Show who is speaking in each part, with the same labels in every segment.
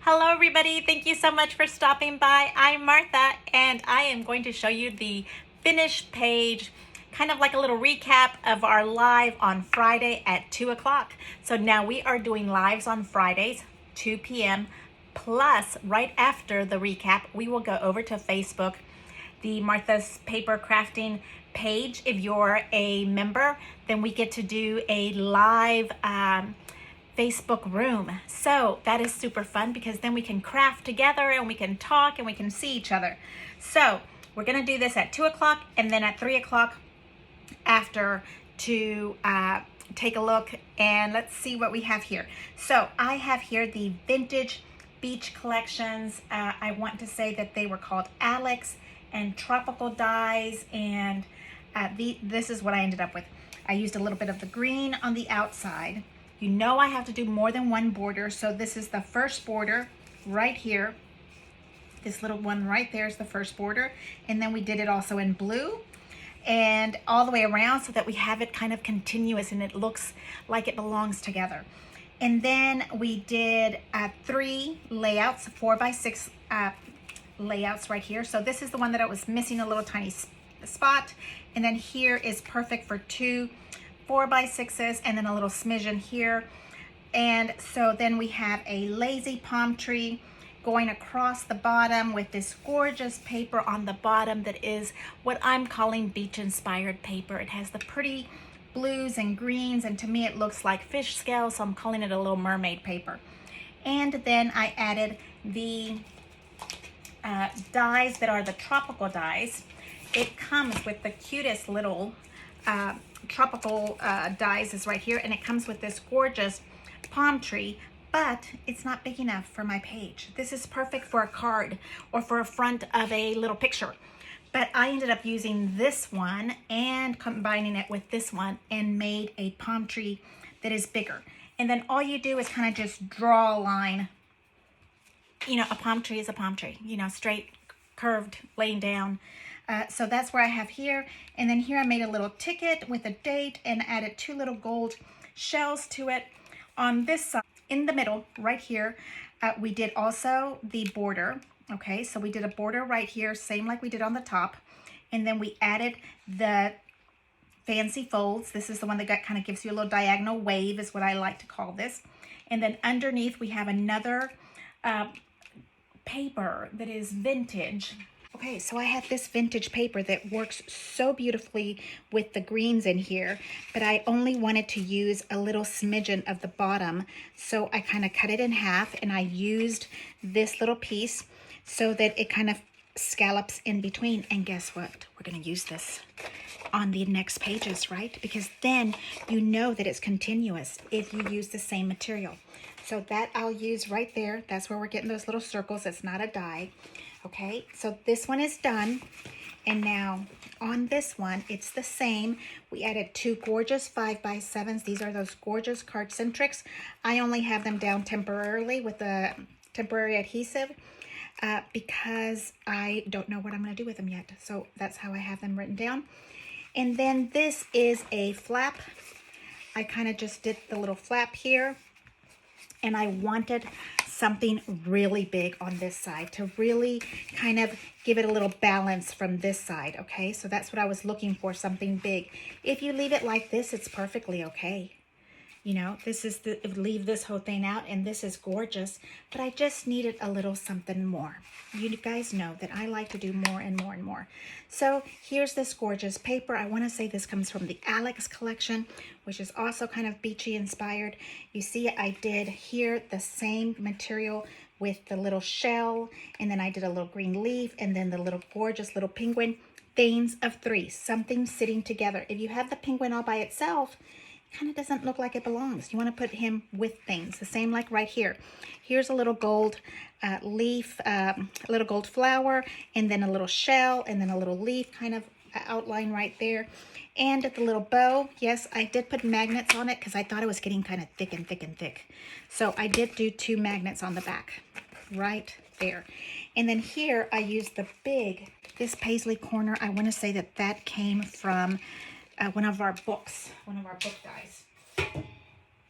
Speaker 1: Hello everybody, thank you so much for stopping by. I'm Martha and I am going to show you the finished page, kind of like a little recap of our live on Friday at 2 o'clock. So now we are doing lives on Fridays, 2 p.m. Plus, right after the recap, we will go over to Facebook, the Martha's Paper Crafting page. If you're a member, then we get to do a live Facebook room. So that is super fun because then we can craft together and we can talk and we can see each other. So we're gonna do this at 2 o'clock and then at 3 o'clock after to take a look and let's see what we have here. So I have here the vintage beach collections. I want to say that they were called Alex and Tropical Dyes, and this is what I ended up with. I used a little bit of the green on the outside. You know I have to do more than one border, so this is the first border right here. This little one right there is the first border, and then we did it also in blue and all the way around so that we have it kind of continuous and it looks like it belongs together. And then we did 3 layouts, 4x6 layouts right here. So this is the one that I was missing a little tiny spot, and then here is perfect for 2 4x6s and then a little smidgen here. And so then we have a lazy palm tree going across the bottom with this gorgeous paper on the bottom that is what I'm calling beach inspired paper. It has the pretty blues and greens, and to me it looks like fish scales, so I'm calling it a little mermaid paper. And then I added the dies that are the tropical dies. It comes with the cutest little tropical dies is right here, and it comes with this gorgeous palm tree, but it's not big enough for my page. This is perfect for a card or for a front of a little picture, but I ended up using this one and combining it with this one and made a palm tree that is bigger. And then all you do is kind of just draw a line. You know, a palm tree is a palm tree, you know, straight, curved, laying down. So that's where I have here. And then here I made a little ticket with a date and added 2 little gold shells to it. On this side, in the middle, right here, we did also the border. Okay, so we did a border right here, same like we did on the top. And then we added the fancy folds. This is the one that kind of gives you a little diagonal wave is what I like to call this. And then underneath we have another paper that is vintage. Okay, so I have this vintage paper that works so beautifully with the greens in here, but I only wanted to use a little smidgen of the bottom. So I kind of cut it in half and I used this little piece so that it kind of scallops in between. And guess what? We're going to use this on the next pages, right? Because then you know that it's continuous if you use the same material. So that I'll use right there. That's where we're getting those little circles. It's not a die. Okay, so this one is done. And now on this one, it's the same. We added 2 gorgeous 5x7s. These are those gorgeous card centrics. I only have them down temporarily with a temporary adhesive because I don't know what I'm going to do with them yet. So that's how I have them written down. And then this is a flap. I kind of just did the little flap here. And I wanted something really big on this side to really kind of give it a little balance from this side, okay? So that's what I was looking for, something big. If you leave it like this, it's perfectly okay. You know, this is leave this whole thing out, and this is gorgeous, but I just needed a little something more. You guys know that I like to do more and more and more. So here's this gorgeous paper. I want to say this comes from the Alex collection, which is also kind of beachy inspired. You see, I did here the same material with the little shell, and then I did a little green leaf, and then the little gorgeous little penguin. Things of 3, something sitting together. If you have the penguin all by itself, kind of doesn't look like it belongs. You want to put him with things, the same like right here. Here's a little gold leaf, a little gold flower, and then a little shell, and then a little leaf kind of outline right there. And the little bow, yes, I did put magnets on it because I thought it was getting kind of thick and thick and thick. So I did do 2 magnets on the back right there. And then here I used the big, this paisley corner. I want to say that that came from one of our books, one of our book dies.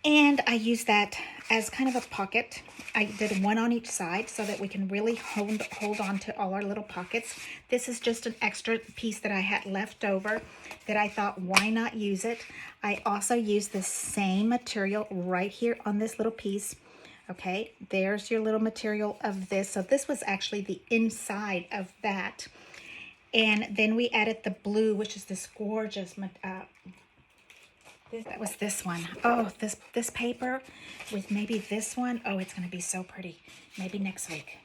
Speaker 1: And I use that as kind of a pocket. I did one on each side so that we can really hold on to all our little pockets. This is just an extra piece that I had left over that I thought, why not use it? I also used the same material right here on this little piece. Okay, there's your little material of this. So this was actually the inside of that. And then we added the blue, which is this gorgeous, that was this one. Oh, this paper with maybe this one. Oh, it's going to be so pretty. Maybe next week.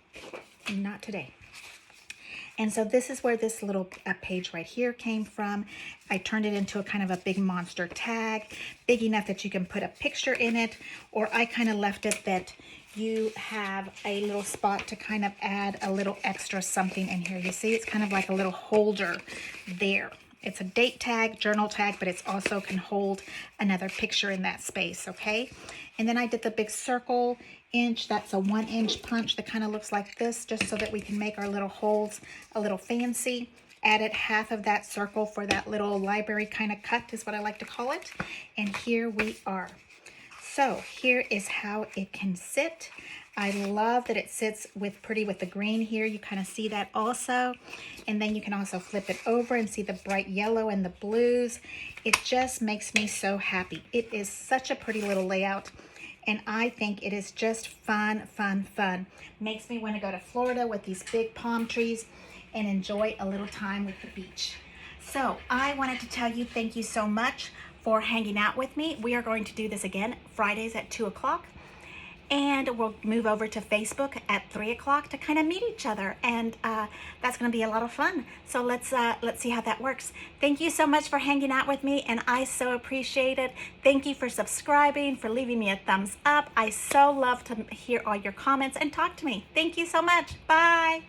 Speaker 1: Not today. And so this is where this little page right here came from. I turned it into a kind of a big monster tag, big enough that you can put a picture in it, or I kind of left it that you have a little spot to kind of add a little extra something in here. You see, it's kind of like a little holder there. It's a date tag, journal tag, but it's also can hold another picture in that space, okay? And then I did the big circle inch. That's a 1-inch punch that kind of looks like this, just so that we can make our little holes a little fancy. Added half of that circle for that little library kind of cut is what I like to call it. And here we are. So here is how it can sit. I love that it sits with pretty with the green here. You kind of see that also. And then you can also flip it over and see the bright yellow and the blues. It just makes me so happy. It is such a pretty little layout. And I think it is just fun, fun, fun. Makes me want to go to Florida with these big palm trees and enjoy a little time with the beach. So I wanted to tell you thank you so much for hanging out with me. We are going to do this again Fridays at 2 o'clock. And we'll move over to Facebook at 3 o'clock to kind of meet each other. And that's going to be a lot of fun. So let's see how that works. Thank you so much for hanging out with me. And I so appreciate it. Thank you for subscribing, for leaving me a thumbs up. I so love to hear all your comments and talk to me. Thank you so much. Bye.